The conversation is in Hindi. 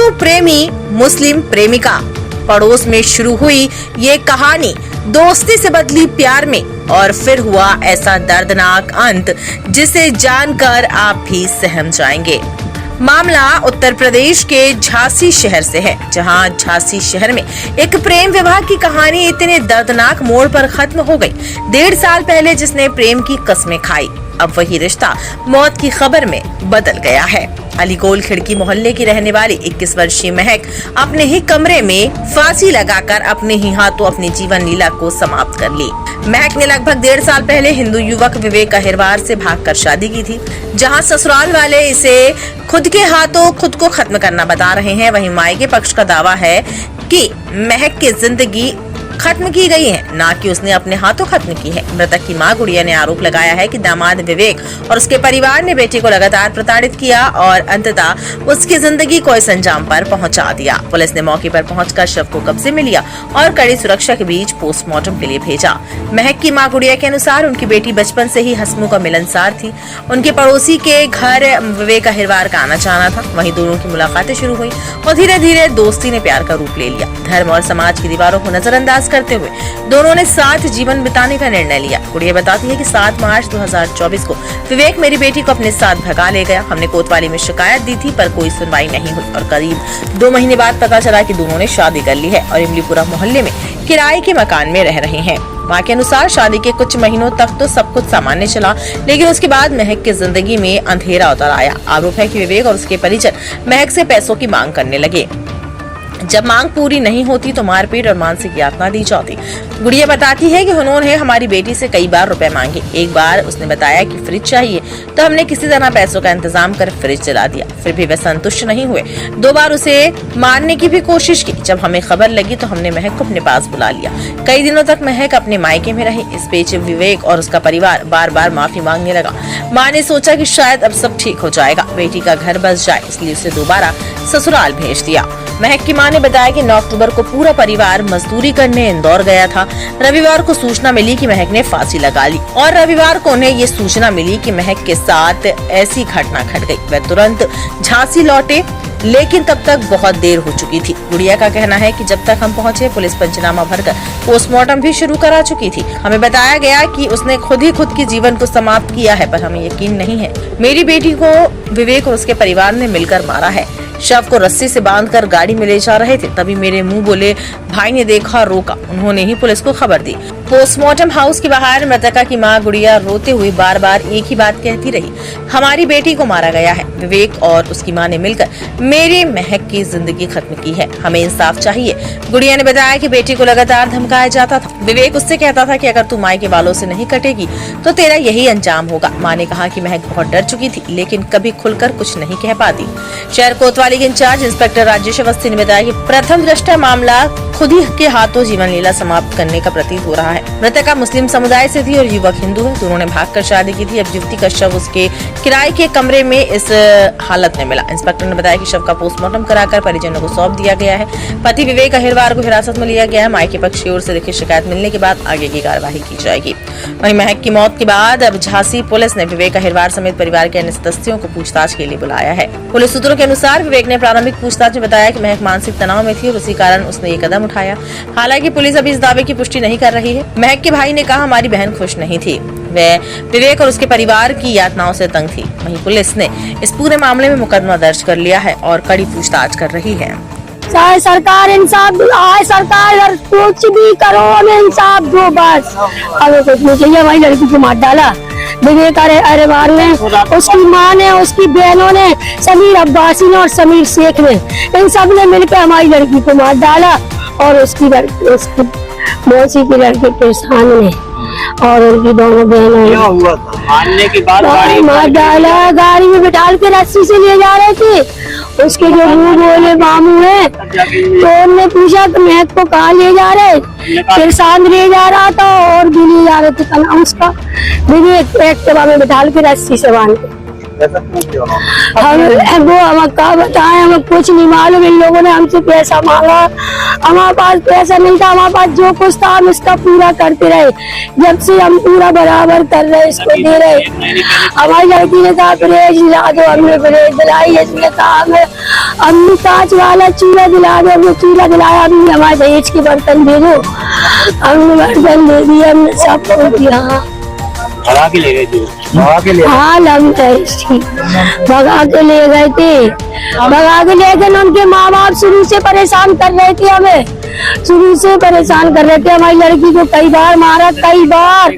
हिंदू प्रेमी मुस्लिम प्रेमिका, पड़ोस में शुरू हुई ये कहानी दोस्ती से बदली प्यार में और फिर हुआ ऐसा दर्दनाक अंत जिसे जानकर आप भी सहम जाएंगे। मामला उत्तर प्रदेश के झांसी शहर से है, जहां झांसी शहर में एक प्रेम विवाह की कहानी इतने दर्दनाक मोड़ पर खत्म हो गई। 1.5 साल पहले जिसने प्रेम की कस्में खाई, अब वही रिश्ता मौत की खबर में बदल गया है। अलीगोल खिड़की मोहल्ले की रहने वाली 21 वर्षीय महक अपने ही कमरे में फांसी लगाकर अपने ही हाथों अपनी जीवन लीला को समाप्त कर ली। महक ने लगभग 1.5 साल पहले हिंदू युवक विवेक अहिरवार से भागकर शादी की थी। जहां ससुराल वाले इसे खुद के हाथों खुद को खत्म करना बता रहे हैं, वहीं मायके पक्ष का दावा है कि महक की जिंदगी खत्म की गई है, ना कि उसने अपने हाथों खत्म की है। मृतक की मां गुड़िया ने आरोप लगाया है कि दामाद विवेक और उसके परिवार ने बेटी को लगातार प्रताड़ित किया और अंततः उसकी जिंदगी को इस अंजाम पर पहुंचा दिया। पुलिस ने मौके पर पहुंचकर शव को कब्जे में लिया और कड़ी सुरक्षा के बीच पोस्टमार्टम के लिए भेजा। महक की मां गुड़िया के अनुसार उनकी बेटी बचपन से ही हंसमुख और मिलनसार थी। उनके पड़ोसी के घर विवेक अहिरवार का आना जाना था, वहीं दोनों की मुलाकातें शुरू हुई और धीरे धीरे दोस्ती ने प्यार का रूप ले लिया। धर्म और समाज की दीवारों को नजरअंदाज करते हुए दोनों ने साथ जीवन बिताने का निर्णय लिया। गुड़िया बताती है कि 7 मार्च 2024 को विवेक मेरी बेटी को अपने साथ भगा ले गया। हमने कोतवाली में शिकायत दी थी पर कोई सुनवाई नहीं हुई और करीब 2 महीने बाद पता चला कि दोनों ने शादी कर ली है और इमलीपुरा मोहल्ले में किराए के मकान में रह रहे हैं। मां के अनुसार शादी के कुछ महीनों तक तो सब कुछ सामान्य चला, लेकिन उसके बाद महक की जिंदगी में अंधेरा उतर आया। आरोप है कि विवेक और उसके परिजन महक से पैसों की मांग करने लगे। जब मांग पूरी नहीं होती तो मारपीट और मानसिक यातना दी जाती। गुड़िया बताती है कि उन्होंने हमारी बेटी से कई बार रुपए मांगे। एक बार उसने बताया कि फ्रिज चाहिए तो हमने किसी तरह पैसों का इंतजाम कर फ्रिज दिला दिया, फिर भी वे संतुष्ट नहीं हुए। 2 बार उसे मारने की भी कोशिश की। जब हमें खबर लगी तो हमने महक को अपने पास बुला लिया। कई दिनों तक महक अपने मायके में रही। इस बीच विवेक और उसका परिवार बार बार माफी मांगने लगा। माँ ने सोचा कि शायद अब सब ठीक हो जाएगा, बेटी का घर बस जाए, इसलिए उसे दोबारा ससुराल भेज दिया। महक की मां ने बताया कि 9 अक्टूबर को पूरा परिवार मजदूरी करने इंदौर गया था। रविवार को सूचना मिली कि महक ने फांसी लगा ली और रविवार को उन्हें ये सूचना मिली कि महक के साथ ऐसी घटना घट गई। वे तुरंत झांसी लौटे, लेकिन तब तक बहुत देर हो चुकी थी। गुड़िया का कहना है कि जब तक हम पहुंचे पुलिस पंचनामा भरकर पोस्टमार्टम भी शुरू करा चुकी थी। हमें बताया गया कि उसने खुद के जीवन को समाप्त किया है, पर हमें यकीन नहीं है। मेरी बेटी को विवेक और उसके परिवार ने मिलकर मारा है। शव को रस्सी से बांधकर गाड़ी में ले जा रहे थे, तभी मेरे मुंह बोले भाई ने देखा, रोका। उन्होंने ही पुलिस को खबर दी। पोस्टमार्टम हाउस के बाहर मृतका की मां गुड़िया रोते हुए बार बार एक ही बात कहती रही, हमारी बेटी को मारा गया है। विवेक और उसकी मां ने मिलकर मेरी महक की जिंदगी खत्म की है, हमें इंसाफ चाहिए। गुड़िया ने बताया कि बेटी को लगातार धमकाया जाता था। विवेक उससे कहता था कि अगर तू मायके वालों से नहीं कटेगी तो तेरा यही अंजाम होगा। मां ने कहा कि महक बहुत डर चुकी थी, लेकिन कभी खुलकर कुछ नहीं कह पाती। शहर कोतवाली के इंचार्ज इंस्पेक्टर राजेश अवस्थी ने बताया कि प्रथम दृष्टया मामला खुद ही के हाथों जीवन लीला समाप्त करने का प्रतीत हो रहा है। मृतका मुस्लिम समुदाय से थी और युवक हिंदू है। दोनों ने भागकर शादी की थी। अब युवती का शव उसके किराए के कमरे में इस हालत में मिला। इंस्पेक्टर ने बताया कि शव का पोस्टमार्टम कराकर परिजनों को सौंप दिया गया है। पति विवेक अहिरवार को हिरासत में लिया गया है। मायके पक्ष की ओर से लिखित शिकायत मिलने के बाद आगे की कार्यवाही की जाएगी। वहीं महक की मौत के बाद अब झांसी पुलिस ने विवेक अहिरवार समेत परिवार के अन्य सदस्यों को पूछताछ के लिए बुलाया है। पुलिस सूत्रों के अनुसार विवेक ने प्रारंभिक पूछताछ में बताया कि महक मानसिक तनाव में थी और उसी कारण उसने ये कदम उठाया। हालांकि पुलिस अभी इस दावे की पुष्टि नहीं कर रही है। महक के भाई ने कहा हमारी बहन खुश नहीं थी, वह विवेक और उसके परिवार की यातनाओं से तंग थी। वहीं पुलिस ने इस पूरे मामले में मुकदमा दर्ज कर लिया है और कड़ी पूछताछ कर रही है। चाहे सरकार इंसाफ दिलाए, सरकार कुछ भी करो, हमें इंसाफ दो बस। हमें कुछ नहीं चाहिए। वही लड़की को मार डाला विवेक अहिरवार ने, उसकी माँ ने, उसकी बहनों ने, समीर अब्बासी ने और समीर शेख ने, इन सब ने मिलकर हमारी लड़की को मार डाला और उसकी मौसी की लड़की के सामने और उनकी दोनों बहनों ने मारने के बाद मार डाला। गाड़ी में बिठा के रस्सी से ले जा रहे थे। उसके जो मुंह बोले मामू है, तो उन्होंने पूछा कि महक को कहाँ ले जा रहे, फिर सांद ले जा रहा था और भी ले जा रहे थे। कल उसका विवेक एक्टिवा में बिठा के रस्सी से बांध के ऐसा क्यों किया उन्होंने? वो हमें क्या बताएं, हमें कुछ नहीं मालूम। इन लोगों ने हमसे पैसा मांगा, हमारे पास पैसा नहीं था, हमारे पास जो कुछ था हम इसका पूरा करते रहे। जब से हम पूरा बराबर कर रहे, इसको दे रहे। हमारी लड़की ने कहा ब्रेज दिला दो, हमने ब्रेज दिलाई। इसने कहा हमें अम्मी कांच वाला चूल्हा दिला दो, हमने चूल्हा दिलाया। अम्मी हमारे दहेज के बर्तन दे दो, हमने बर्तन दे दिए, हमने सब कुछ दिया। भगा के ले गए थे? भगा के ले गए? हाँ लगता है इसकी, भगा के ले गए थे। भगा के ले गए, उनके माँ बाप शुरू से परेशान कर रहे थे, हमें शुरू से परेशान कर रहे थे। हमारी लड़की को कई बार मारा, कई बार